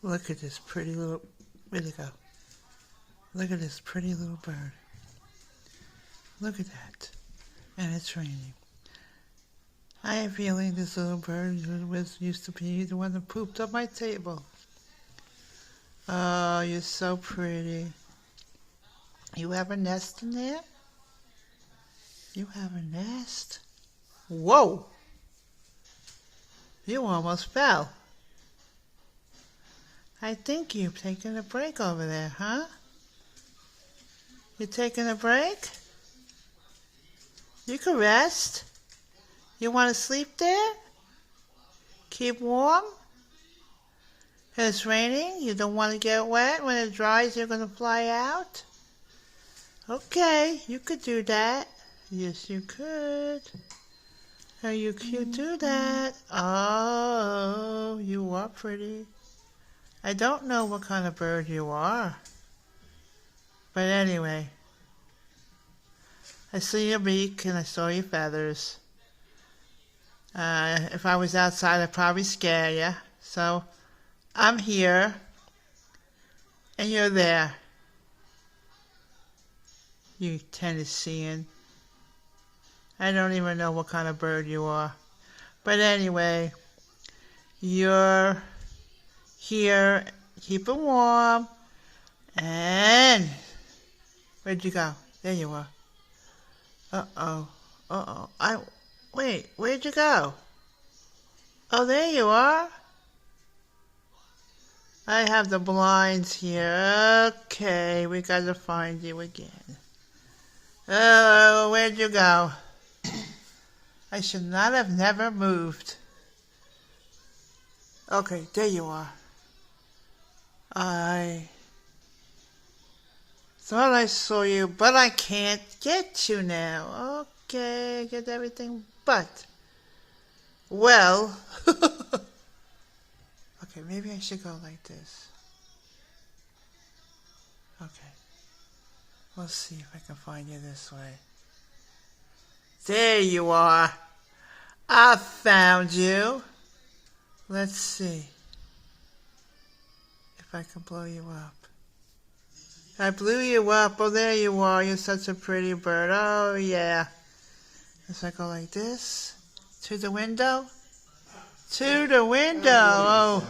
Look at this pretty little, where'd it go? Look at this pretty little bird. Look at that. And it's raining. I have a feeling this little bird used to be the one that pooped on my table. Oh, you're so pretty. You have a nest in there? You have a nest? Whoa! You almost fell. I think you're taking a break over there, huh? You taking a break? You can rest. You want to sleep there? Keep warm? It's raining. You don't want to get wet. When it dries, you're going to fly out? Okay, you could do that. Yes, you could. Oh, you could do that. Oh, you are pretty. I don't know what kind of bird you are. But anyway, I see your beak and I saw your feathers. If I was outside, I'd probably scare you. So I'm here and you're there. You Tennessean. I don't even know what kind of bird you are. But anyway, you're here. Keep it warm. And where'd you go? There you are. Uh-oh. Uh-oh. Wait, where'd you go? Oh, there you are. I have the blinds here. Okay, we gotta find you again. Oh, where'd you go? I should not have never moved. Okay, there you are. I thought I saw you, but I can't get you now. Okay, get everything but. Well, okay, maybe I should go like this. Okay, we'll see if I can find you this way. There you are. I found you. Let's see if I can blow you up. I blew you up. Oh, there you are. You're such a pretty bird. Oh, yeah. If I go like this, to the window. To the window. Oh.